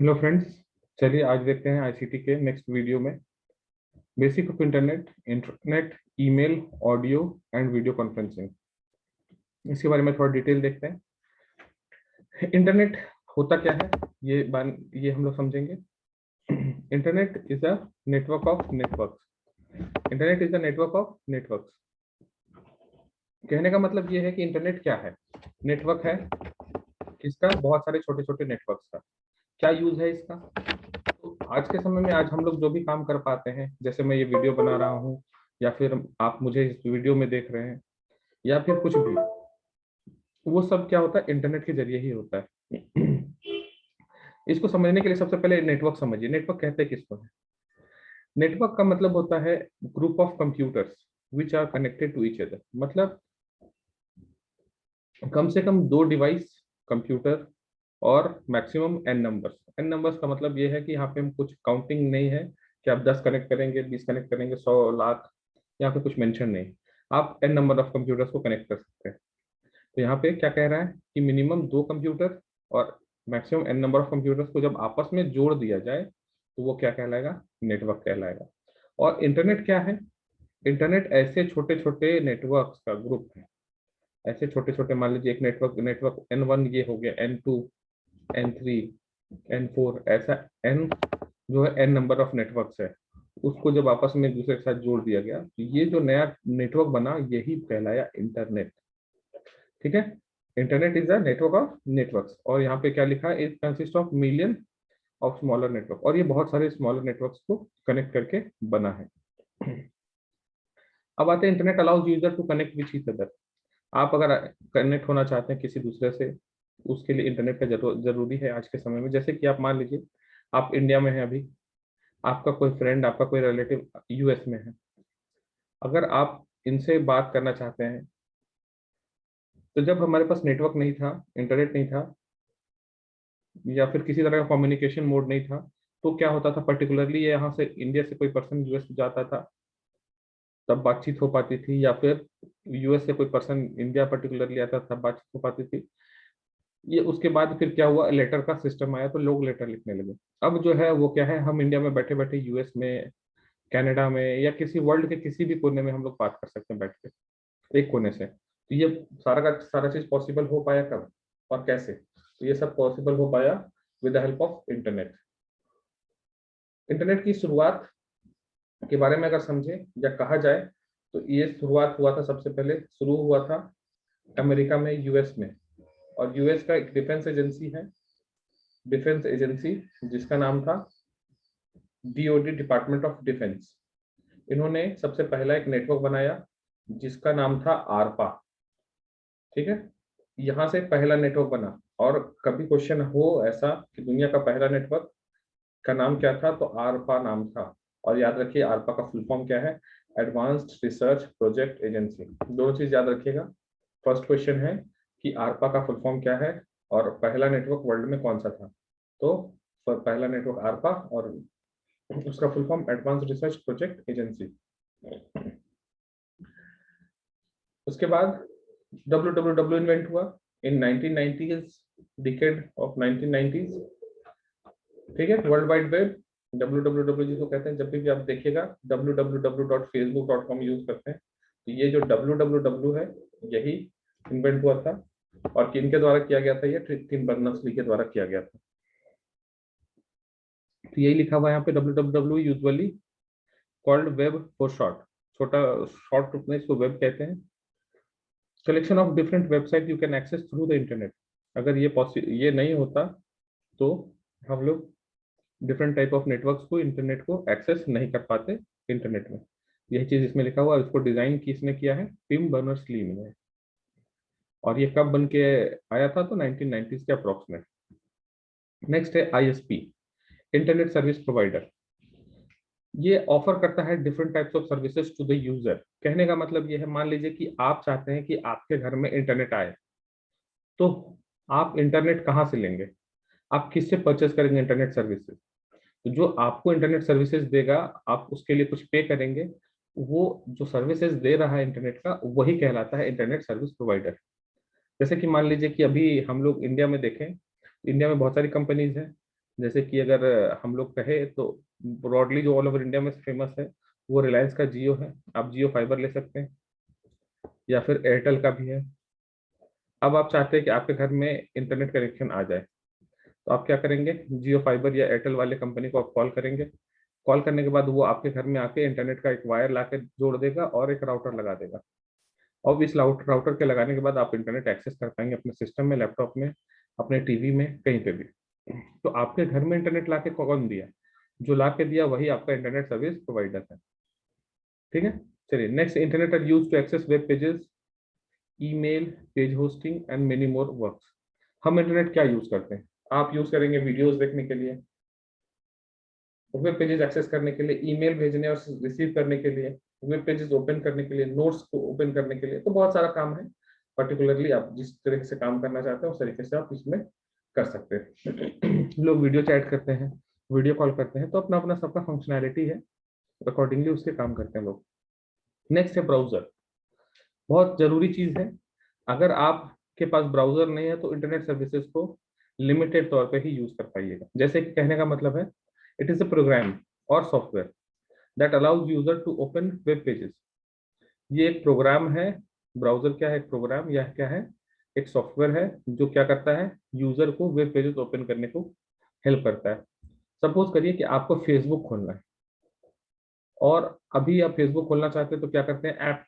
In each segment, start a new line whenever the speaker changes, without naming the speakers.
Hello friends, चलिए आज देखते हैं आईसीटी के नेक्स्ट वीडियो में basic of internet, email, audio and video conferencing. इसके बारे में थोड़ा डिटेल देखते हैं। इंटरनेट होता क्या है, ये हम लोग समझेंगे। Internet is a network of networks. Internet is a network of networks. कहने का मतलब ये है कि इंटरनेट क्या है। नेटवर्क है किसका? बहुत सारे छोटे छोटे नेटवर्क्स का। क्या यूज है इसका? तो आज के समय में आज हम लोग जो भी काम कर पाते हैं, जैसे मैं ये वीडियो बना रहा हूँ, या फिर आप मुझे इस वीडियो में देख रहे हैं, या फिर कुछ भी, वो सब क्या होता है? इंटरनेट के जरिए ही होता है। इसको समझने के लिए सबसे पहले नेटवर्क समझिए। नेटवर्क कहते हैं किसको है? नेटवर्क का मतलब होता है group of computers which are connected to each other. मतलब कम से कम दो डिवाइस, कंप्यूटर, और maximum N numbers. N numbers का मतलब ये है कि यहाँ पे हम कुछ काउंटिंग नहीं है कि आप 10 कनेक्ट करेंगे, 20 कनेक्ट करेंगे, 100 लाख, यहाँ पे कुछ मेंशन नहीं। आप एन नंबर ऑफ कंप्यूटर्स को कनेक्ट कर सकते हैं। तो यहाँ पे क्या कह रहा है कि मिनिमम दो कंप्यूटर और maximum N number of computers को जब आपस में जोड़ दिया जाए तो वो क्या कहलाएगा? नेटवर्क कहलाएगा। और इंटरनेट क्या है? इंटरनेट ऐसे छोटे छोटे नेटवर्क्स का ग्रुप है। ऐसे छोटे छोटे, मान लीजिए एक नेटवर्क नेटवर्क N1 ये हो गया, N2, N3, N4, ऐसा N जो है एन नंबर ऑफ नेटवर्क्स है, उसको जब आपस में एक दूसरे के साथ जोड़ दिया गया तो ये जो नया नेटवर्क बना यही कहलाया इंटरनेट। ठीक है। Internet is a network of networks. और यहाँ पे क्या लिखा है? It consist of million of smaller network. और ये बहुत सारे स्मॉलर नेटवर्क्स को कनेक्ट करके बना है। अब आते हैं internet allows user to connect with each other. आप अगर कनेक्ट होना चाहते हैं किसी दूसरे से, उसके लिए इंटरनेट का जरूरी है आज के समय में। जैसे कि आप मान लीजिए आप इंडिया में हैं अभी, आपका कोई फ्रेंड, आपका कोई रिलेटिव यूएस में है। अगर आप इनसे बात करना चाहते हैं तो जब हमारे पास नेटवर्क नहीं था, इंटरनेट नहीं था, या फिर किसी तरह का कम्युनिकेशन मोड नहीं था, तो क्या होता था? पर्टिकुलरली यहाँ से इंडिया से कोई पर्सन यूएस जाता था तब बातचीत हो पाती थी, या फिर यूएस से कोई पर्सन इंडिया पर्टिकुलरली आता था तब बातचीत हो पाती थी। ये उसके बाद फिर क्या हुआ? लेटर का सिस्टम आया तो लोग लेटर लिखने लगे। अब जो है वो क्या है, हम इंडिया में बैठे बैठे यूएस में, कनाडा में, या किसी वर्ल्ड के किसी भी कोने में हम लोग बात कर सकते हैं बैठ के, एक कोने से। तो ये सारा का सारा चीज पॉसिबल हो पाया कब और कैसे? तो ये सब पॉसिबल हो पाया with the help of internet. Internet की शुरुआत के बारे में अगर समझे या कहा जाए तो ये शुरुआत हुआ था, सबसे पहले शुरू हुआ था अमेरिका में, यूएस में। और यूएस का एक डिफेंस एजेंसी है, डिफेंस एजेंसी, जिसका नाम था डीओडी, डिपार्टमेंट ऑफ डिफेंस। इन्होंने सबसे पहला एक नेटवर्क बनाया जिसका नाम था आरपा। ठीक है। यहाँ से पहला नेटवर्क बना। और कभी क्वेश्चन हो ऐसा कि दुनिया का पहला नेटवर्क का नाम क्या था, तो आरपा नाम था। और याद रखिए आरपा का फुल फॉर्म क्या है? Advanced research project agency. दोनों चीज याद रखिएगा। फर्स्ट क्वेश्चन है कि आरपा का फुल फॉर्म क्या है और पहला नेटवर्क वर्ल्ड में कौन सा था। तो पहला नेटवर्क आरपा और उसका full form advanced research project agency. उसके बाद डब्ल्यू इन्वेंट हुआ इन 1990s, डिकेड ऑफ 1990s। ठीक है। वर्ल्ड वाइड वेब, डब्ल्यू जिसको कहते हैं, जब भी आप देखिएगा www.facebook.com यूज करते हैं तो ये जो डब्ल्यू है यही इन्वेंट हुआ था। और किनके द्वारा किया गया था? ये टिम बर्नर्स ली के द्वारा किया गया था। तो यही लिखा हुआ है यहाँ पे, www usually called web for short. छोटा शॉर्ट रूप में इसको वेब कहते हैं। Collection of different website you can access through the internet. अगर ये नहीं होता तो हम लोग डिफरेंट टाइप ऑफ नेटवर्क्स को, इंटरनेट को एक्सेस नहीं कर पाते इंटरनेट में। यही चीज इसमें लिखा हुआ है। इसको डिजाइन किसने किया है? टिम बर्नर्स ली ने। और ये कब बन के आया था? तो 1990s के अप्रोक्स में। नेक्स्ट है आईएसपी, इंटरनेट सर्विस प्रोवाइडर। ये ऑफर करता है different types of services to the user. कहने का मतलब ये है, मान लीजिए कि आप चाहते हैं कि आपके घर में इंटरनेट आए, तो आप इंटरनेट कहाँ से लेंगे? आप किससे परचेस करेंगे इंटरनेट सर्विसेज? तो जो आपको इंटरनेट सर्विसेज देगा, आप उसके लिए कुछ पे करेंगे, वो जो सर्विसेज दे रहा है इंटरनेट का वही कहलाता है इंटरनेट सर्विस प्रोवाइडर। जैसे कि मान लीजिए कि अभी हम लोग इंडिया में देखें, इंडिया में बहुत सारी कंपनीज हैं। जैसे कि अगर हम लोग कहे तो ब्रॉडली जो ऑल ओवर इंडिया में फेमस है वो रिलायंस का जियो है। आप जियो फाइबर ले सकते हैं, या फिर एयरटेल का भी है। अब आप चाहते हैं कि आपके घर में इंटरनेट कनेक्शन आ जाए, तो आप क्या करेंगे, जियो फाइबर या एयरटेल वाले कंपनी को आप कॉल करेंगे। कॉल करने के बाद वो आपके घर में आके इंटरनेट का एक वायर ला के जोड़ देगा और एक राउटर लगा देगा। और इस राउटर के लगाने के बाद आप इंटरनेट एक्सेस कर पाएंगे अपने सिस्टम में, लैपटॉप में, अपने टीवी में, कहीं पे भी। तो आपके घर में इंटरनेट ला के कौन दिया? जो ला के दिया वही आपका इंटरनेट सर्विस प्रोवाइडर है। ठीक है। चलिए next, internet are use to access web pages, email, page hosting and many more works. हम इंटरनेट क्या यूज करते हैं? आप यूज करेंगे वीडियोस देखने के लिए, वेब पेजेस एक्सेस करने के लिए, ईमेल भेजने और रिसीव करने के लिए, वेब पेजेस ओपन करने के लिए, नोट्स को ओपन करने के लिए। तो बहुत सारा काम है। पर्टिकुलरली आप जिस तरीके से काम करना चाहते हैं उस तरीके से आप इसमें कर सकते हैं। लोग वीडियो चैट करते हैं, वीडियो कॉल करते हैं, तो अपना अपना सबका फंक्शनैलिटी है, अकॉर्डिंगली उसके काम करते हैं लोग। नेक्स्ट है ब्राउजर। बहुत जरूरी चीज है। अगर आपके पास ब्राउजर नहीं है तो इंटरनेट सर्विसेज को लिमिटेड तौर पे ही यूज कर पाइएगा। जैसे कि कहने का मतलब है, इट इज अ प्रोग्राम और software that allows user to open web pages. ये एक प्रोग्राम है। ब्राउजर क्या है? एक प्रोग्राम। यह क्या है? एक सॉफ्टवेयर है जो क्या करता है, यूजर को वेब पेजेस ओपन करने को हेल्प करता है। सपोज करिए कि आपको फेसबुक खोलना है, और अभी आप फेसबुक खोलना चाहते हैं तो क्या करते हैं, ऐप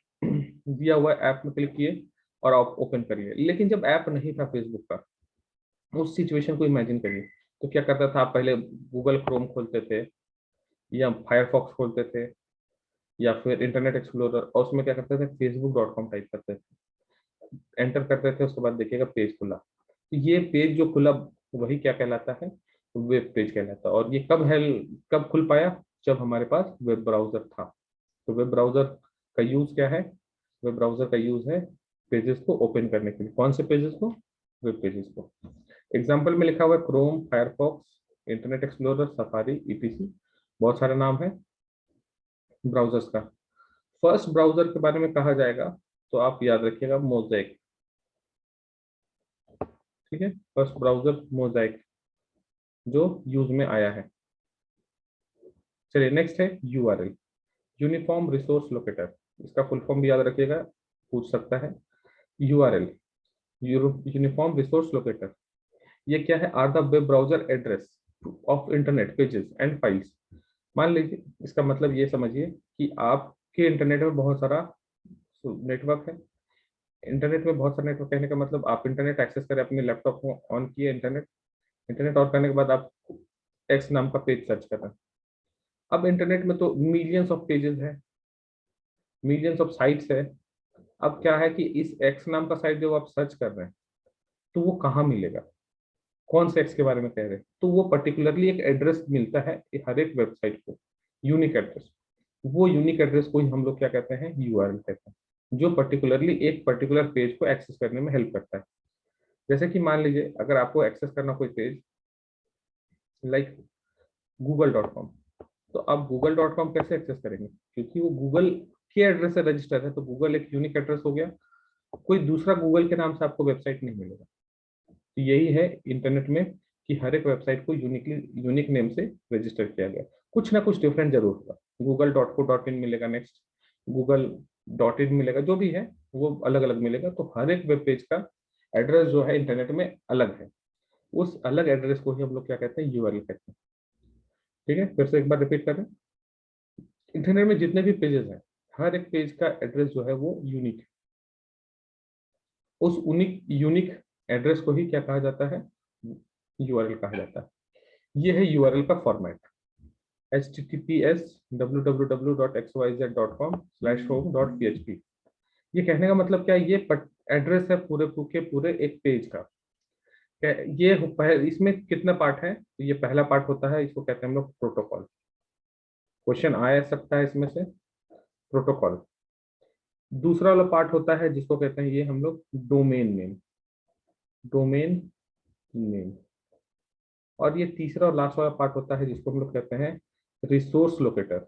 दिया हुआ ऐप में क्लिक किए और आप ओपन करिए। लेकिन जब ऐप नहीं था फेसबुक का, उस सिचुएशन को इमेजिन करिए, तो क्या करता था, आप पहले गूगल क्रोम खोलते थे, या फायरफॉक्स खोलते थे, या फिर इंटरनेट एक्सप्लोरर, और उसमें क्या करते थे, facebook.com टाइप करते थे, एंटर करते थे, उसके बाद देखिएगा पेज खुला। तो ये पेज जो खुला वही क्या कहलाता है, वेब पेज कहलाता है। और ये कब खुल पाया? जब हमारे पास वेब ब्राउजर था। तो वेब ब्राउजर का यूज क्या है? वेब ब्राउजर का यूज है पेजेस को ओपन करने के लिए। कौन से पेजेस को? वेब पेजेस को। एग्जाम्पल में लिखा हुआ है Chrome, Firefox, internet explorer, safari, etc. बहुत सारे नाम है ब्राउजर्स का। फर्स्ट ब्राउजर के बारे में कहा जाएगा तो आप याद रखिएगा, मोज़ेक। ठीक है, फर्स्ट ब्राउजर मोज़ेक जो यूज में आया है। चलिए नेक्स्ट है यूआरएल, यूनिफॉर्म रिसोर्स लोकेटर। इसका फुल फॉर्म भी याद रखिएगा, पूछ सकता है। URL, uniform resource locator. ये क्या है? Are the web browser address of internet pages and files. मान लीजिए, इसका मतलब ये समझिए कि आपके इंटरनेट में बहुत सारा नेटवर्क है। इंटरनेट में बहुत सारा नेटवर्क कहने का मतलब, आप इंटरनेट एक्सेस करें, अपने लैपटॉप को ऑन किए, इंटरनेट, इंटरनेट ऑन करने के बाद आप एक्स नाम का पेज सर्च कर रहे हैं। अब इंटरनेट में तो मिलियंस ऑफ पेजेस है, मिलियंस ऑफ साइट्स है। अब क्या है कि इस एक्स नाम का साइट जो आप सर्च कर रहे हैं, तो वो कहाँ मिलेगा? कौन से एक्स के बारे में कह रहे हैं? तो वो पर्टिकुलरली एक एड्रेस मिलता है हर एक वेबसाइट को, यूनिक एड्रेस। वो यूनिक एड्रेस को ही हम लोग क्या कहते हैं, यूआरएल कहते हैं, जो पर्टिकुलरली एक पर्टिकुलर पेज को एक्सेस करने में हेल्प करता है। जैसे कि मान लीजिए, अगर आपको एक्सेस करना कोई पेज लाइक google.com, तो आप google.com कैसे एक्सेस करेंगे? क्योंकि वो गूगल के एड्रेस से रजिस्टर है, तो गूगल एक यूनिक एड्रेस हो गया। कोई दूसरा गूगल के नाम से आपको वेबसाइट नहीं मिलेगा। तो यही है इंटरनेट में, कि हर एक वेबसाइट को यूनिक नेम से रजिस्टर किया गया। कुछ ना कुछ डिफरेंट जरूर होगा, google.co.in मिलेगा, नेक्स्ट google.in मिलेगा, जो भी है वो अलग अलग मिलेगा। तो हर एक वेब पेज का एड्रेस जो है इंटरनेट में अलग है। उस अलग एड्रेस को ही हम लोग क्या कहते हैं, यूआरएल कहते हैं। ठीक है, फिर से एक बार रिपीट करें। इंटरनेट में जितने भी पेजेस हैं, हर एक पेज का एड्रेस जो है वो यूनिक है। उस यूनिक एड्रेस को ही क्या कहा जाता है, यूआरएल कहा जाता है। ये है यूआरएल का फॉर्मेट, https://www.xyz.com/home.php। ये कहने का मतलब क्या है, ये एड्रेस है पूरे के पूरे एक पेज का। इसमें कितना पार्ट है? तो ये पहला पार्ट होता है, इसको कहते हैं हम लोग प्रोटोकॉल। क्वेश्चन आ सकता है इसमें से, प्रोटोकॉल। दूसरा वाला पार्ट होता है जिसको कहते हैं ये हम लोग डोमेन नेम, डोमेन नेम। और ये तीसरा और लास्ट वाला पार्ट होता है जिसको हम लोग कहते हैं रिसोर्स लोकेटर,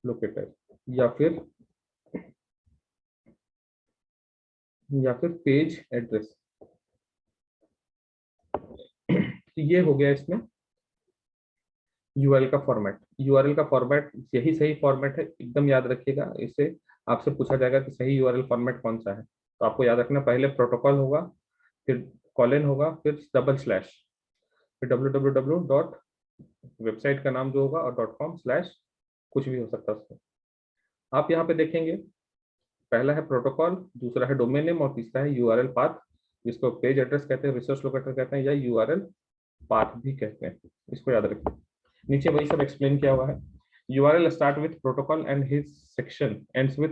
लोकेटर, या फिर पेज एड्रेस। तो ये हो गया इसमें यूआरएल का फॉर्मेट। यूआरएल का फॉर्मेट यही सही फॉर्मेट है, एकदम याद रखिएगा। इससे आपसे पूछा जाएगा कि सही यूआरएल फॉर्मेट कौन सा है, तो आपको याद रखना, पहले प्रोटोकॉल होगा, फिर कॉलन होगा, फिर डबल स्लैश, फिर www डॉट, वेबसाइट का नाम जो होगा, और .com स्लैश कुछ भी हो सकता है उसमें। आप यहाँ पे देखेंगे, पहला है प्रोटोकॉल, दूसरा है डोमेन नेम, और तीसरा है यूआरएल पाथ, जिसको पेज एड्रेस कहते हैं, रिसोर्स लोकेटर कहते हैं, या यूआरएल पाथ भी कहते हैं। इसको याद रखिए। नीचे वही सब एक्सप्लेन किया हुआ है। URL start with protocol and his section ends with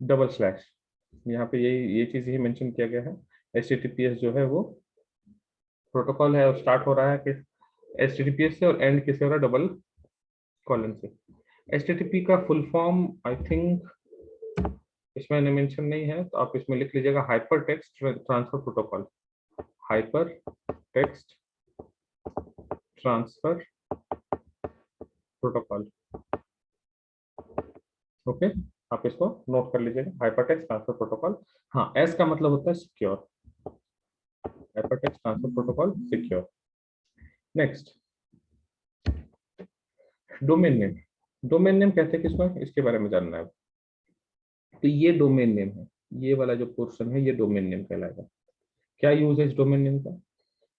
double slash. यहाँ पे ये चीज ही मेंशन किया गया है। HTTPS जो है वो प्रोटोकॉल है और स्टार्ट हो रहा है कि HTTPS से, और एंड किससे हो रहा है, डबल कॉलन से। HTTP का फुल फॉर्म आई थिंक इसमें मेंशन नहीं है, तो आप इसमें लिख लीजिएगा hyper text transfer protocol. Hyper text transfer protocol. Okay, आप इसको नोट कर लीजिएगा, हाइपर टेक्स्ट ट्रांसफर प्रोटोकॉल। हाँ, एस का मतलब होता है secure, hyper text transfer protocol secure. Next, domain name. Domain name कहते हैं किसको, इसके बारे में जानना है। तो ये डोमेन नेम है, ये वाला जो पोर्शन है ये डोमेन नेम कहलाएगा। क्या यूज है इस डोमेन नेम का?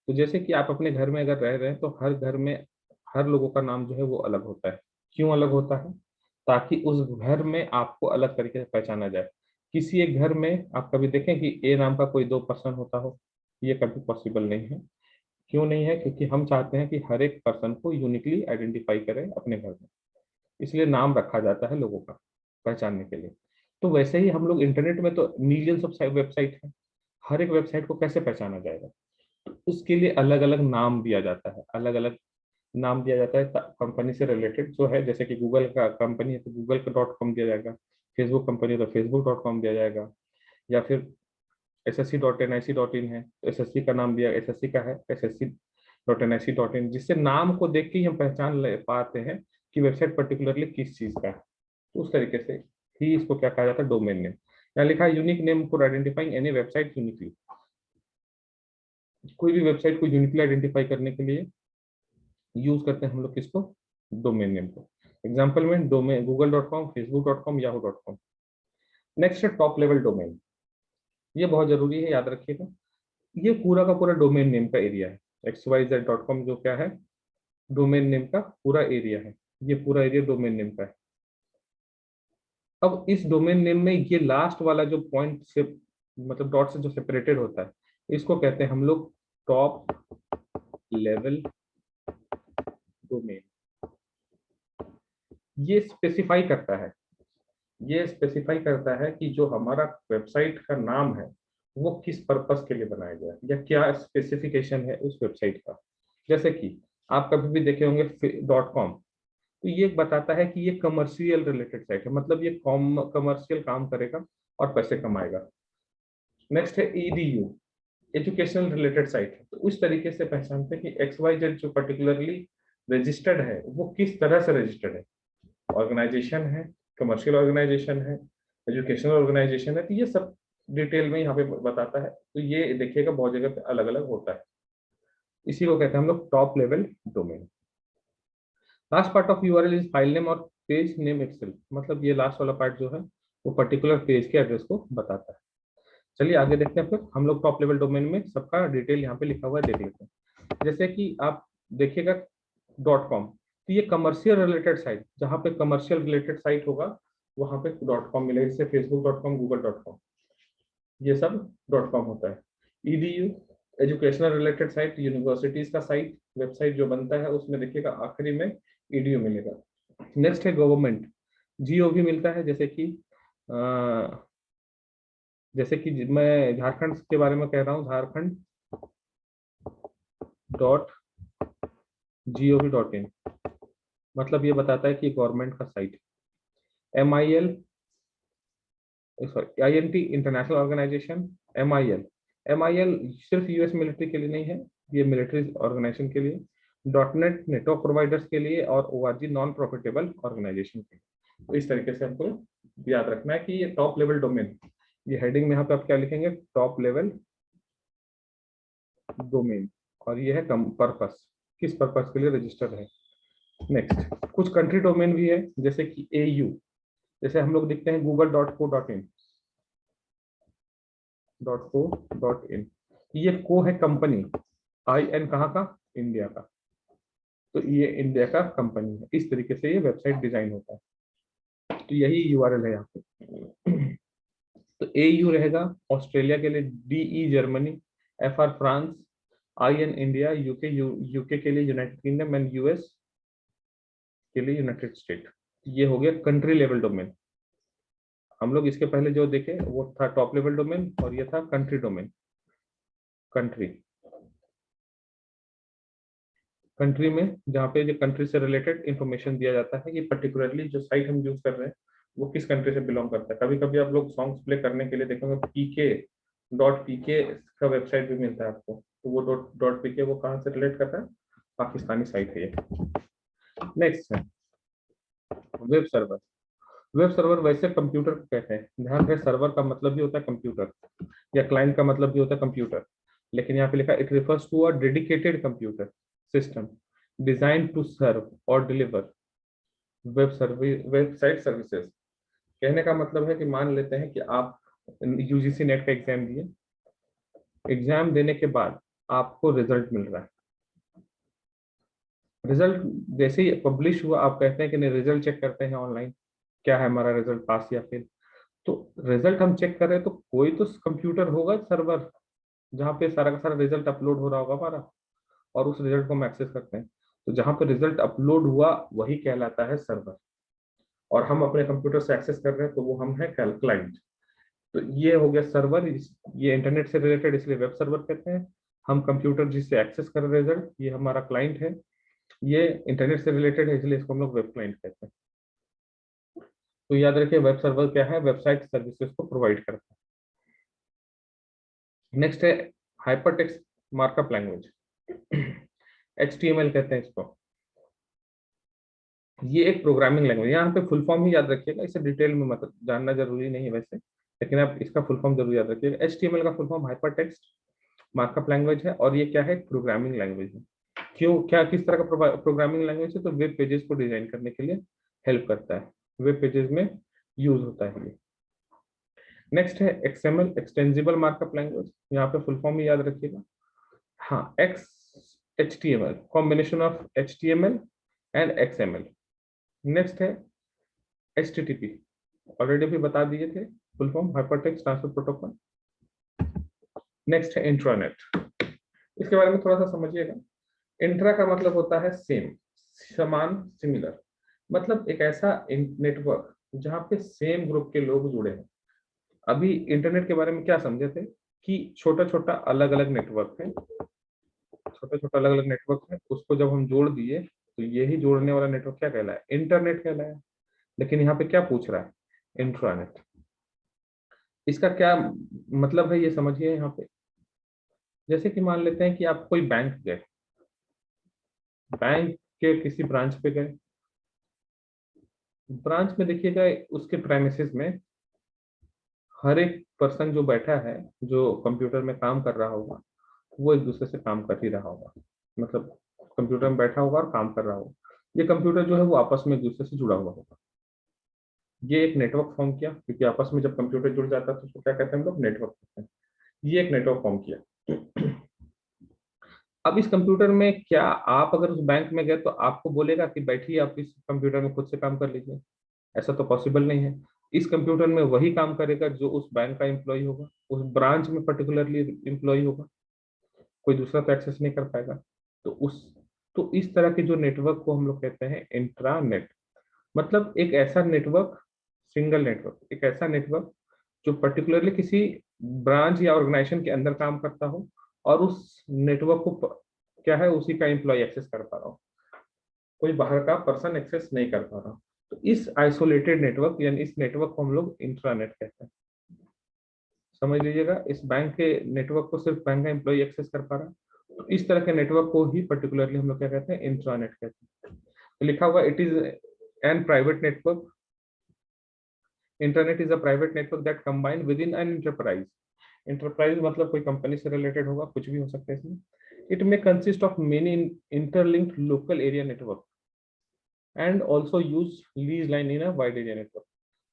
तो जैसे कि आप अपने घर में अगर रह रहे हैं, तो हर घर में हर लोगों का नाम जो है वो अलग होता है। क्यों अलग होता है? ताकि उस घर में आपको अलग तरीके से पहचाना जाए। किसी एक घर में आप कभी देखें कि ए नाम का कोई 2 पर्सन होता हो, ये कभी पॉसिबल नहीं है। क्यों नहीं है? क्योंकि हम चाहते हैं कि हर एक पर्सन को यूनिकली आइडेंटिफाई करें अपने घर में, इसलिए नाम रखा जाता है लोगों का पहचानने के लिए। तो वैसे ही हम लोग इंटरनेट में तो मिलियंस ऑफ वेबसाइट है, हर एक वेबसाइट को कैसे पहचाना जाएगा? तो उसके लिए अलग अलग नाम दिया जाता है, अलग अलग नाम दिया जाता है कंपनी से रिलेटेड जो है। जैसे कि गूगल का कंपनी है तो गूगल का .com दिया जाएगा, फेसबुक कंपनी तो facebook.com दिया जाएगा, या फिर ssc.nic.in है तो SSC का नाम दिया, SSC का है ssc.nic.in, जिससे नाम को देख के ही हम पहचान ले पाते हैं कि वेबसाइट पर्टिकुलरली किस चीज का है। तो उस तरीके से ही इसको क्या कहा जाता है, डोमेन नेम। यहाँ लिखा है unique name for identifying any website uniquely. कोई भी वेबसाइट को यूनिकली आइडेंटिफाई करने के लिए यूज करते हैं हम लोग किसको, डोमेन नेम को। एग्जाम्पल में domain google.com, facebook.com, yahoo.com। Next है टॉप लेवल डोमेन। ये बहुत जरूरी है, याद रखिएगा। ये पूरा का पूरा डोमेन नेम का एरिया है। xyz.com जो क्या है, डोमेन नेम का पूरा एरिया है। ये पूरा एरिया डोमेन नेम का है। अब इस डोमेन नेम में ये लास्ट वाला जो पॉइंट से, मतलब डॉट से जो सेपरेटेड होता है, इसको कहते हैं हम लोग टॉप लेवल डोमेन। ये स्पेसिफाई करता है, ये स्पेसिफाई करता है कि जो हमारा वेबसाइट का नाम है वो किस पर्पस के लिए बनाया गया है, या क्या स्पेसिफिकेशन है उस वेबसाइट का। जैसे कि आप कभी भी देखे होंगे .com, तो ये बताता है कि ये कमर्शियल रिलेटेड साइट है, मतलब ये कमर्शियल काम करेगा और पैसे कमाएगा। नेक्स्ट है EDU, एजुकेशनल रिलेटेड साइट है, तो उस तरीके से पहचानते हैं कि XYZ जो पर्टिकुलरली रजिस्टर्ड है वो किस तरह से रजिस्टर्ड है, ऑर्गेनाइजेशन है, कमर्शियल ऑर्गेनाइजेशन है, एजुकेशनल ऑर्गेनाइजेशन है। तो ये सब डिटेल में यहाँ पे बताता है। तो ये देखिएगा बहुत जगह पे अलग अलग होता है, इसी को कहते हैं हम लोग top level domain. Last part of URL is file name और पेज नेम इटसेल्फ, मतलब ये लास्ट वाला पार्ट जो है वो पर्टिकुलर पेज के एड्रेस को बताता है। चलिए आगे देखते हैं। फिर हम लोग टॉप लेवल डोमेन में सबका डिटेल यहाँ पे लिखा हुआ है, देख लेते हैं। जैसे कि आप देखिएगा .com, तो ये कमर्शियल रिलेटेड साइट, जहाँ पे कमर्शियल रिलेटेड साइट होगा वहां पे .com मिलेगा। जैसे facebook.com, google.com, ये सब .com होता है। EDU, educational related site, universities का साइट, वेबसाइट जो बनता है उसमें देखिएगा आखिरी में EDU मिलेगा। नेक्स्ट है गवर्नमेंट, GOV मिलता है। जैसे कि मैं झारखंड के बारे में कह रहा हूँ, झारखंड .gov.in, मतलब ये बताता है कि गवर्नमेंट का site. MIL, sorry INT, international organisation. MIL सिर्फ US मिलिट्री के लिए नहीं है, ये मिलिट्री ऑर्गेनाइजेशन के लिए। .NET नेटवर्क प्रोवाइडर्स के लिए, और ORG नॉन प्रॉफिटेबल ऑर्गेनाइजेशन के लिए। तो इस तरीके से हमको याद रखना है कि ये टॉप लेवल डोमेन, ये हेडिंग में यहाँ पे आप क्या लिखेंगे, टॉप लेवल डोमेन। और ये है पर्पस, किस पर्पस के लिए रजिस्टर है। नेक्स्ट कुछ कंट्री डोमेन भी है, जैसे कि AU, जैसे हम लोग देखते हैं google.co.in, ये को है कंपनी, IN कहाँ का, इंडिया का, तो ये इंडिया का कंपनी है। इस तरीके से ये वेबसाइट डिजाइन होता है। तो यही URL है यहाँ पे। तो AU रहेगा ऑस्ट्रेलिया के लिए, DE Germany, FR France, IN India, UK के लिए यूनाइटेड किंगडम, एंड US के लिए यूनाइटेड स्टेट। ये हो गया कंट्री लेवल डोमेन। हम लोग इसके पहले जो देखे वो था टॉप लेवल डोमेन, और ये था कंट्री डोमेन। कंट्री में जहाँ पे जो कंट्री से रिलेटेड इंफॉर्मेशन दिया जाता है, ये पर्टिकुलरली जो साइट हम यूज कर रहे हैं वो किस कंट्री से बिलोंग करता है। कभी कभी आप लोग सॉन्ग्स प्ले करने के लिए देखेंगे PK.PK का वेबसाइट भी मिलता है आपको, तो वो .PK वो कहाँ से रिलेट करता है, पाकिस्तानी साइट है ये। नेक्स्ट है वेब सर्वर। वेब सर्वर वैसे कंप्यूटर को कहते हैं, ध्यान रहे सर्वर का मतलब भी होता है कंप्यूटर, या क्लाइंट का मतलब भी होता है कंप्यूटर, लेकिन यहाँ पे लिखा it refers to a dedicated computer system design to serve और डिलीवर वेबसाइट सर्विसेज। कहने का मतलब है कि मान लेते हैं कि आप UGC नेट का एग्जाम दिए, एग्जाम देने के बाद आपको रिजल्ट मिल रहा है, रिजल्ट जैसे ही पब्लिश हुआ आप कहते हैं कि नहीं रिजल्ट चेक करते हैं ऑनलाइन, क्या है हमारा रिजल्ट, पास या फेल। तो रिजल्ट हम चेक कर रहे हैं तो कोई तो कंप्यूटर होगा सर्वर, जहाँ पे सारा का सारा रिजल्ट अपलोड हो रहा होगा हमारा, और उस रिजल्ट को हम एक्सेस करते हैं। तो जहाँ पे रिजल्ट अपलोड हुआ वही कहलाता है सर्वर, और हम अपने कंप्यूटर से एक्सेस कर रहे हैं तो वो हम है क्लाइंट। तो ये हो गया सर्वर, ये इंटरनेट से रिलेटेड इसलिए वेब सर्वर कहते हैं। हम कंप्यूटर जिससे एक्सेस कर रहे हैं रिजल्ट, ये हमारा क्लाइंट है, ये इंटरनेट से रिलेटेड है इसलिए इसको हम लोग वेब क्लाइंट कहते हैं। तो याद रखिए वेब सर्वर क्या है, वेबसाइट सर्विसेज को प्रोवाइड करता है। नेक्स्ट है hyper text markup language, HTML कहते हैं इसको। ये एक प्रोग्रामिंग लैंग्वेज, यहाँ पे फुल फॉर्म ही याद रखिएगा, इसे डिटेल में मतलब जानना जरूरी नहीं है वैसे, लेकिन आप इसका फुल फॉर्म जरूर याद रखिएगा। HTML का full form hyper text markup language है, और ये क्या है, प्रोग्रामिंग लैंग्वेज है। क्यों, क्या किस तरह का प्रोग्रामिंग लैंग्वेज है, तो वेब पेजेस को डिजाइन करने के लिए हेल्प करता है, वेब पेजेस में यूज होता है ये। नेक्स्ट है XML एक्सटेंसिबल मार्कअप लैंग्वेज, यहाँ पे फुल फॉर्म ही याद रखिएगा। हाँ, HTML combination of HTML and XML। Next है HTTP, ऑलरेडी भी बता दिए थे, full form hyper text transfer protocol. Next है इंट्रानेट, इसके बारे में थोड़ा सा समझिएगा। इंट्रा का मतलब होता है सेम, समान, सिमिलर, मतलब एक ऐसा नेटवर्क जहाँ पे सेम ग्रुप के लोग जुड़े हैं। अभी इंटरनेट के बारे में क्या समझे थे कि छोटा छोटा अलग अलग नेटवर्क है, छोटा छोटा अलग अलग नेटवर्क है, उसको जब हम जोड़ दिए तो यही जोड़ने वाला नेटवर्क क्या कहलाया, इंटरनेट कहलाया। लेकिन यहाँ पे क्या पूछ रहा है, इंट्रानेट। इसका क्या मतलब है ये समझिए यहाँ पे। जैसे कि मान लेते हैं कि आप कोई बैंक गए, बैंक के किसी ब्रांच पे गए, ब्रांच में देखिएगा उसके प्रेमिसेस में हर एक पर्सन जो बैठा है, जो कंप्यूटर में काम कर रहा होगा, वो एक दूसरे से काम कर ही रहा होगा, मतलब कंप्यूटर में बैठा होगा और काम कर रहा होगा। ये कंप्यूटर जो है वो आपस में एक दूसरे से जुड़ा हुआ होगा। ये एक नेटवर्क फॉर्म किया, क्योंकि आपस में जब कंप्यूटर जुड़ जाता है तो उसको क्या कहते हैं हम लोग, नेटवर्क कहते हैं। ये एक नेटवर्क फॉर्म किया। अब इस कंप्यूटर में क्या, आप अगर उस बैंक में गए तो आपको बोलेगा कि बैठिए आप इस कंप्यूटर में खुद से काम कर लीजिए, ऐसा तो पॉसिबल नहीं है। इस कंप्यूटर में वही काम करेगा जो उस बैंक का एम्प्लॉय होगा, उस ब्रांच में पर्टिकुलरली एम्प्लॉय होगा, कोई दूसरा तो एक्सेस नहीं कर पाएगा। तो उस तो इस तरह के जो नेटवर्क को हम लोग कहते हैं इंट्रानेट, मतलब एक ऐसा नेटवर्क, सिंगल नेटवर्क, एक ऐसा नेटवर्क जो पर्टिकुलरली किसी ब्रांच या ऑर्गेनाइजेशन के अंदर काम करता हो, और उस नेटवर्क को क्या है, उसी का एम्प्लॉय एक्सेस कर पा रहा हो, कोई बाहर का पर्सन एक्सेस नहीं कर पा रहा। तो इस आइसोलेटेड नेटवर्क यानी इस नेटवर्क को हम लोग इंट्रानेट कहते हैं। समझ लीजिएगा, इस बैंक के नेटवर्क को सिर्फ बैंक का एम्प्लॉय एक्सेस कर पा रहा है, तो इस तरह के नेटवर्क को ही पर्टिकुलरली हम लोग क्या कहते हैं, इंट्रानेट कहते हैं। तो लिखा हुआ it is an private network, internet is a private network that combine with in an enterprise. Enterprise मतलब कोई कंपनी से रिलेटेड होगा, कुछ भी हो सकता है इसमें। It may consist of many interlinked local area network and also use lease line in a wide area network.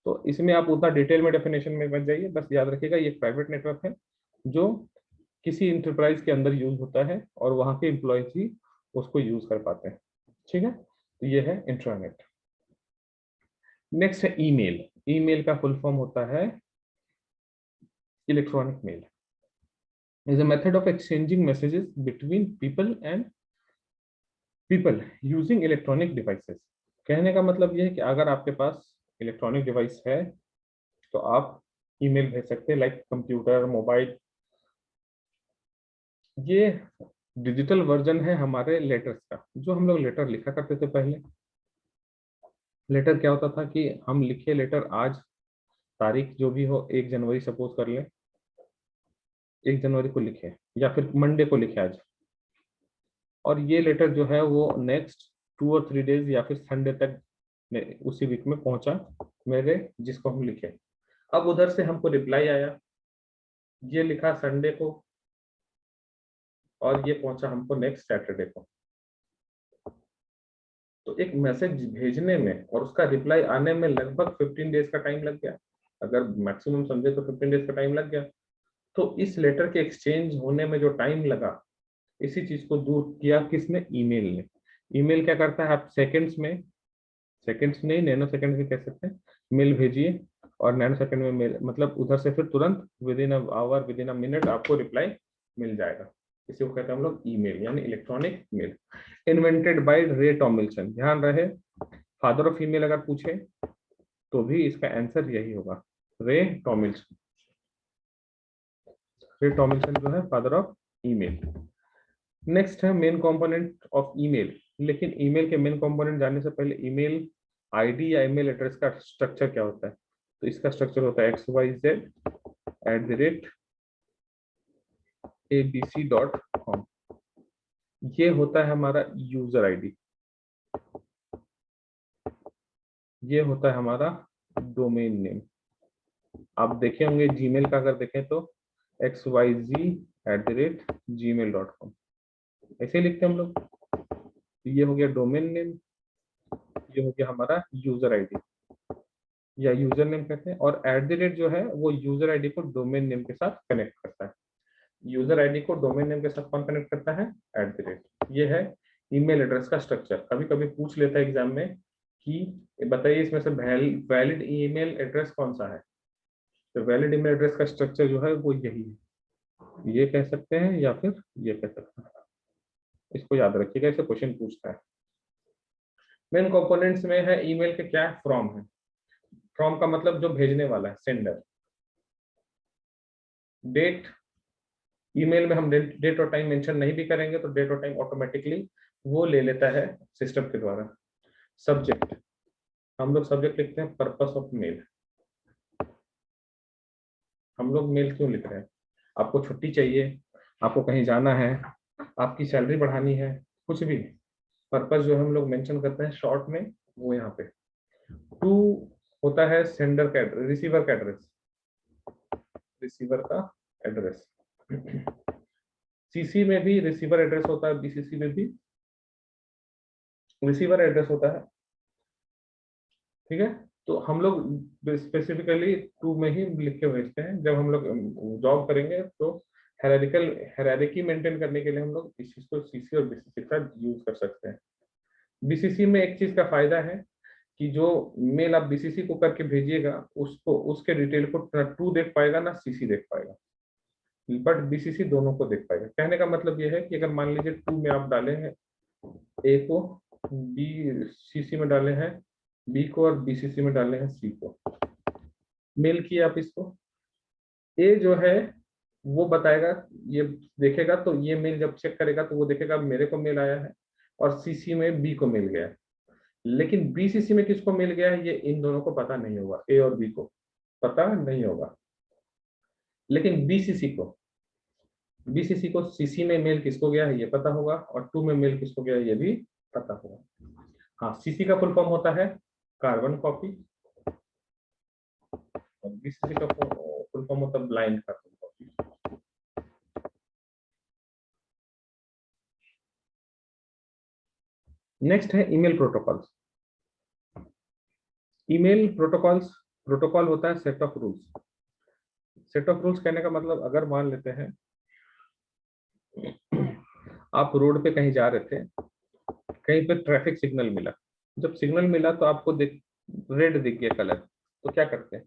तो इसमें आप उतना डिटेल में डेफिनेशन में मत जाइए, बस याद रखिएगा ये एक प्राइवेट नेटवर्क है जो किसी इंटरप्राइज के अंदर यूज होता है और वहां के एम्प्लॉयज ही उसको यूज कर पाते हैं। ठीक है, तो ये है इंट्रानेट। नेक्स्ट है ईमेल। ईमेल का फुल फॉर्म होता है electronic mail. Is a method of exchanging messages between people and people using electronic devices. कहने का मतलब यह है कि अगर आपके पास इलेक्ट्रॉनिक डिवाइस है तो आप ईमेल भेज सकते हैं, लाइक कंप्यूटर, मोबाइल। ये डिजिटल वर्जन है हमारे लेटर्स का। जो हम लोग लेटर लिखा करते थे पहले, लेटर क्या होता था कि हम लिखे लेटर, आज तारीख जो भी हो, 1 जनवरी सपोज कर ले, 1 जनवरी को लिखे या फिर मंडे को लिखे आज, और ये लेटर जो है वो नेक्स्ट 2 और 3 डेज या फिर संडे तक उसी वीक में पहुंचा मेरे जिसको हम लिखे। अब उधर से हमको रिप्लाई आया, ये लिखा संडे को और ये पहुंचा हमको नेक्स्ट सैटरडे को। तो एक मैसेज भेजने में और उसका रिप्लाई आने में लगभग 15 डेज का टाइम लग गया। अगर मैक्सिमम समझे तो 15 डेज का टाइम लग गया। तो इस लेटर के एक्सचेंज होने में जो टाइम लगा, इसी चीज को दूर किया किसने? ईमेल ने। ईमेल क्या करता है, आप सेकंड्स नहीं, नैनो सेकंड भी कह सकते हैं, मेल भेजिए और नैनो सेकंड में मेल, मतलब उधर से फिर तुरंत within hour, within a minute आपको रिप्लाई मिल जाएगा। इसी को कहते हैं हम लोग ईमेल, यानी इलेक्ट्रॉनिक मेल। इन्वेंटेड बाय रे टॉमिल्सन। ध्यान रहे, फादर ऑफ ईमेल अगर पूछे तो भी इसका आंसर यही होगा, रे टॉमिल्सन। रे टॉमिल्सन जो है फादर ऑफ ईमेल। नेक्स्ट है मेन कंपोनेंट ऑफ ईमेल। लेकिन ईमेल के मेन कंपोनेंट जानने से पहले ईमेल आईडी या ईमेल एड्रेस का स्ट्रक्चर क्या होता है? तो इसका स्ट्रक्चर होता है xyz@abc.com। ये होता है हमारा यूजर आईडी, ये होता है हमारा डोमेन नेम। आप देखे होंगे जीमेल का, अगर देखें तो xyz@gmail.com ऐसे लिखते हैं हम लोग। ये हो गया डोमेन नेम, ये हो गया हमारा यूजर आईडी या यूजर नेम कहते हैं, और @ जो है वो यूजर आईडी को डोमेन नेम के साथ कनेक्ट करता है। यूजर आईडी को डोमेन नेम के साथ कौन कनेक्ट करता है? @ ये है ईमेल एड्रेस का स्ट्रक्चर। कभी कभी पूछ लेता है एग्जाम में कि बताइए इसमें से वैलिड ईमेल एड्रेस कौन सा है। तो वैलिड ईमेल एड्रेस का स्ट्रक्चर जो है वो यही है, ये कह सकते हैं या फिर ये कह सकते हैं। इसको याद रखिएगा, इसे क्वेश्चन पूछता है। मेन कंपोनेंट्स में है ईमेल के क्या? फ्रॉम है। फ्रॉम का मतलब जो भेजने वाला है, सेंडर। डेट, ईमेल में हम डेट और टाइम मेंशन नहीं भी करेंगे तो डेट और टाइम ऑटोमेटिकली वो ले लेता है सिस्टम के द्वारा। सब्जेक्ट, हम लोग सब्जेक्ट लिखते हैं पर्पस ऑफ मेल। हम लोग मेल क्यों लिख रहे हैं? आपको छुट्टी चाहिए, आपको कहीं जाना है, आपकी सैलरी बढ़ानी है, कुछ भी पर्पस जो हम लोग मेंशन करते हैं शॉर्ट में, वो यहाँ पे। टू होता है सेंडर का एड्रेस, रिसीवर का एड्रेस, रिसीवर का एड्रेस। सीसी में भी रिसीवर एड्रेस होता है, बीसीसी में भी रिसीवर एड्रेस होता है। ठीक है, तो हम लोग स्पेसिफिकली टू में ही लिख के भेजते हैं। जब हम लोग जॉब करेंगे तो हायरार्की मेंटेन करने के लिए हम लोग इस चीज को सीसी और बीसीसी का यूज कर सकते हैं। बीसीसी में एक चीज का फायदा है कि जो मेल आप बीसीसी को करके भेजिएगा उसको, उसके डिटेल को ना टू देख पाएगा ना सीसी देख पाएगा, बट बीसीसी दोनों को देख पाएगा। कहने का मतलब ये है कि अगर मान लीजिए टू में आप डाले हैं ए को, बी सीसी में डाले हैं बी को, और बीसीसी में डाले हैं सी को, मेल किए आप इसको, ए जो है वो बताएगा, ये देखेगा, तो ये मेल जब चेक करेगा तो वो देखेगा मेरे को मेल आया है और सीसी में बी को मिल गया है। लेकिन बीसीसी में किसको मिल गया है ये इन दोनों को पता नहीं होगा, ए और बी को पता नहीं होगा। लेकिन बीसीसी को सीसी में मेल किसको गया है ये पता होगा, और टू में मेल किसको गया है ये भी पता होगा। हाँ, सीसी का फुल फॉर्म होता है कार्बन कॉपी, और बीसीसी का फुल फॉर्म होता है ब्लाइंड कार्बन कॉपी। नेक्स्ट है email protocols. Email protocols, protocol होता है set of rules. Set of rules कहने का मतलब, अगर मान लेते हैं आप रोड पे कहीं जा रहे थे, कहीं पे ट्रैफिक सिग्नल मिला, जब सिग्नल मिला तो आपको रेड दिख गया कलर, तो क्या करते हैं?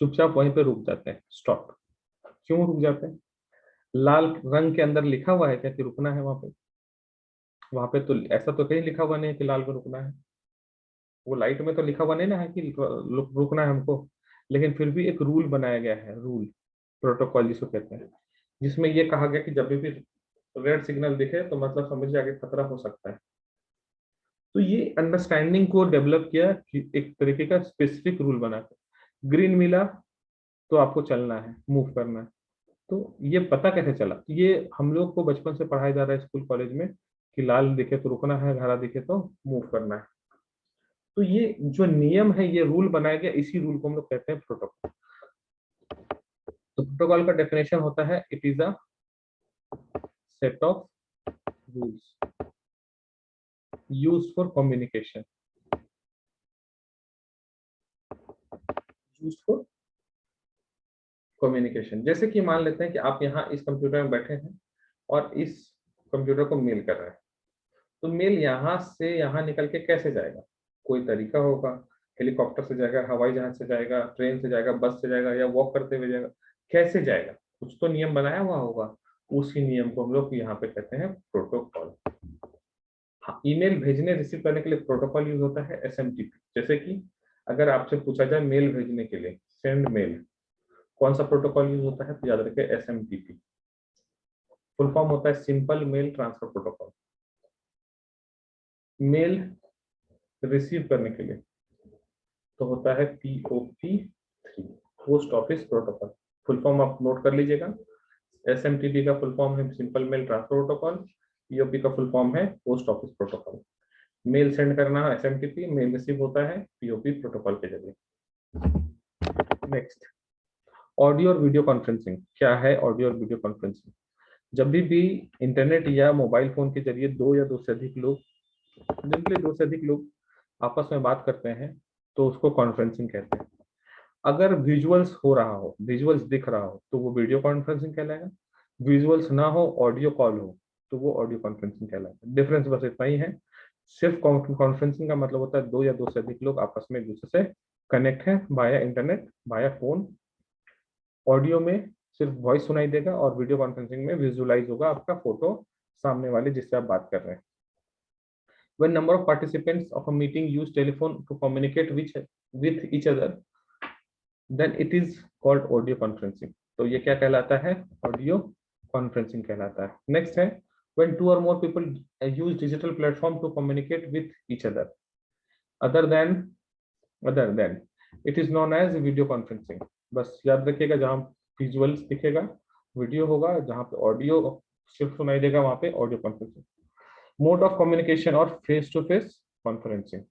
चुपचाप वहीं पे रुक जाते हैं, स्टॉप। क्यों रुक जाते हैं? लाल रंग के अंदर लिखा हुआ है क्या कि रुकना है वहां पे? वहां पे तो ऐसा तो कहीं लिखा हुआ नहीं है कि लाल में रुकना है। वो लाइट में तो लिखा हुआ नहीं ना है कि रुकना है हमको। लेकिन फिर भी एक रूल बनाया गया है, रूल, प्रोटोकॉल जिसको कहते हैं, जिसमें ये कहा गया कि जब भी रेड सिग्नल दिखे तो मतलब समझ जाके खतरा हो सकता है। तो ये अंडरस्टैंडिंग को डेवलप किया कि एक तरीके का स्पेसिफिक रूल बना के, ग्रीन मिला तो आपको चलना है, मूव करना है। तो ये पता कैसे चला? ये हम लोग को बचपन से पढ़ाया जा रहा है स्कूल कॉलेज में कि लाल दिखे तो रुकना है, हरा दिखे तो मूव करना है। तो ये जो नियम है, ये रूल बनाया गया, इसी रूल को हम लोग कहते हैं प्रोटोकॉल। तो प्रोटोकॉल का डेफिनेशन होता है, it is a set of rules used for communication, used for communication. जैसे कि मान लेते हैं कि आप यहाँ इस कंप्यूटर में बैठे हैं और इस कंप्यूटर को मेल कर रहे हैं, तो मेल यहाँ से यहाँ निकल के कैसे जाएगा? कोई तरीका होगा, हेलीकॉप्टर से जाएगा, हवाई जहाज से जाएगा, ट्रेन से जाएगा, बस से जाएगा, या वॉक करते हुए जाएगा? कैसे जाएगा? कुछ तो नियम बनाया हुआ होगा, उसी नियम को हम लोग यहाँ पे कहते हैं प्रोटोकॉल। हाँ, ईमेल भेजने रिसीव करने के लिए प्रोटोकॉल यूज होता है एसएमटीपी। जैसे कि अगर आपसे पूछा जाए मेल भेजने के लिए, सेंड मेल, कौन सा प्रोटोकॉल यूज होता है? तो याद रखिए एसएमटीपी। फुल फॉर्म होता है simple mail transfer protocol. Mail receive करने के लिए तो होता है POP3, post office protocol. Full form आप नोट कर लीजिएगा। एसएमटीपी का फुल फॉर्म है simple mail transfer protocol, POP का फुल फॉर्म है post office protocol. Mail send करना है एसएमटीपी, मेल रिसीव होता है POP प्रोटोकॉल के जरिए। नेक्स्ट, ऑडियो और वीडियो कॉन्फ्रेंसिंग। क्या है ऑडियो और वीडियो कॉन्फ्रेंसिंग? जब भी इंटरनेट या मोबाइल फोन के जरिए दो या दो से अधिक लोग, जनरली दो से अधिक लोग आपस में बात करते हैं, तो उसको कॉन्फ्रेंसिंग कहते हैं। अगर विजुअल्स हो रहा हो, विजुअल्स दिख रहा हो, तो वो वीडियो कॉन्फ्रेंसिंग कहलाएगा। विजुअल्स ना हो, ऑडियो कॉल हो, तो वो ऑडियो कॉन्फ्रेंसिंग कहलाएगा। डिफरेंस बस इतना ही है। सिर्फ कॉन्फ्रेंसिंग का मतलब होता है दो या दो से अधिक लोग आपस में एक दूसरे से कनेक्ट है via internet, via phone. Audio में सिर्फ वॉइस सुनाई देगा और वीडियो कॉन्फ्रेंसिंग में विजुअलाइज होगा आपका फोटो सामने वाले जिससे आप बात कर रहे हैं। When number of participants of a meeting use telephone to communicate with each other, then it is called audio conferencing. तो ये क्या कहलाता है? ऑडियो कॉन्फ्रेंसिंग कहलाता है। नेक्स्ट है, when two or more people use digital platform to communicate with each other, other than other than, it is known as video conferencing. बस याद रखिएगा, जहाँ विजुअल्स दिखेगा वीडियो होगा, जहाँ पे ऑडियो सिर्फ सुनाई देगा वहां पे audio conferencing. Mode of communication और फेस टू फेस कॉन्फ्रेंसिंग।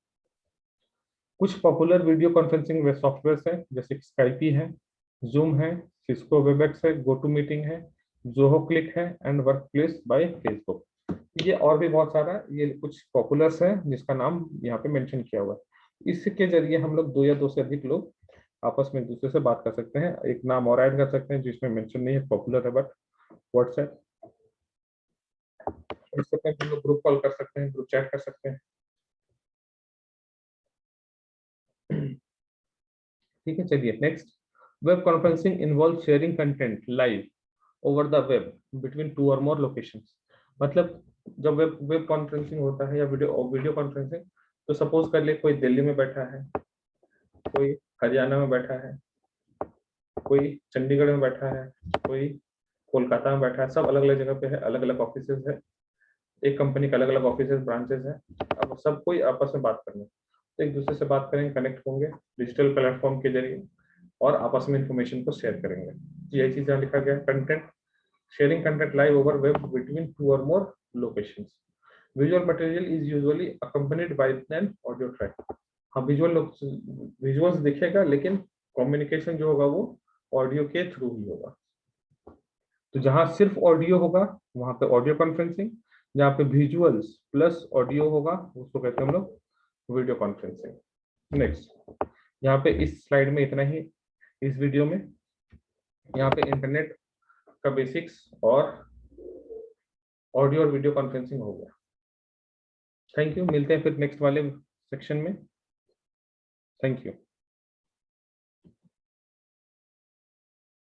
कुछ पॉपुलर वीडियो कॉन्फ्रेंसिंग सॉफ्टवेयर हैं, जैसे स्काइपी है, जूम है, सिस्को वेबएक्स है, गो टू मीटिंग है, जोहो क्लिक है, and work place by Facebook. ये और भी बहुत सारा, ये कुछ पॉपुलर्स है जिसका नाम यहाँ पे मेंशन किया हुआ है। इसके जरिए हम लोग दो या दो से अधिक लोग आपस में एक दूसरे से बात कर सकते हैं। एक नाम और ऐड कर सकते हैं जिसमें मेंशन नहीं है, पॉपुलर है बट, व्हाट्सएप। व्हाट्सएप में हम लोग ग्रुप कॉल कर सकते हैं, ग्रुप चैट कर सकते हैं। ठीक है, चलिए next. Web conferencing involve sharing content live over the web between two और मोर लोकेशंस। मतलब जब वेब वेब कॉन्फ्रेंसिंग होता है या वीडियो वीडियो कॉन्फ्रेंसिंग, तो सपोज कर ले कोई दिल्ली में बैठा है, कोई हरियाणा में बैठा है, कोई चंडीगढ़ में बैठा है, कोई कोलकाता में बैठा है, सब अलग अलग जगह पे है, अलग अलग ऑफिस है, एक कंपनी के अलग अलग ऑफिस ब्रांचेस है। अब सब कोई आपस में बात करना, तो एक दूसरे से बात करेंगे, कनेक्ट होंगे डिजिटल प्लेटफॉर्म के जरिए और आपस में इंफॉर्मेशन को शेयर करेंगे। यही चीज यहाँ लिखा गया है, content sharing content live over web between two or more locations. Visual material is usually accompanied by an audio track. हाँ, विजुअल्स दिखेगा, लेकिन कम्युनिकेशन जो होगा वो ऑडियो के थ्रू ही होगा। तो जहां सिर्फ ऑडियो होगा वहां पे ऑडियो कॉन्फ्रेंसिंग, जहाँ पे विजुअल्स प्लस ऑडियो होगा, उसको कहते हैं हम लोग वीडियो कॉन्फ्रेंसिंग। नेक्स्ट, यहाँ पे इस स्लाइड में इतना ही, इस वीडियो में यहाँ पे इंटरनेट का बेसिक्स और ऑडियो और वीडियो कॉन्फ्रेंसिंग हो गया। थैंक यू, मिलते हैं फिर नेक्स्ट वाले सेक्शन में। Thank you.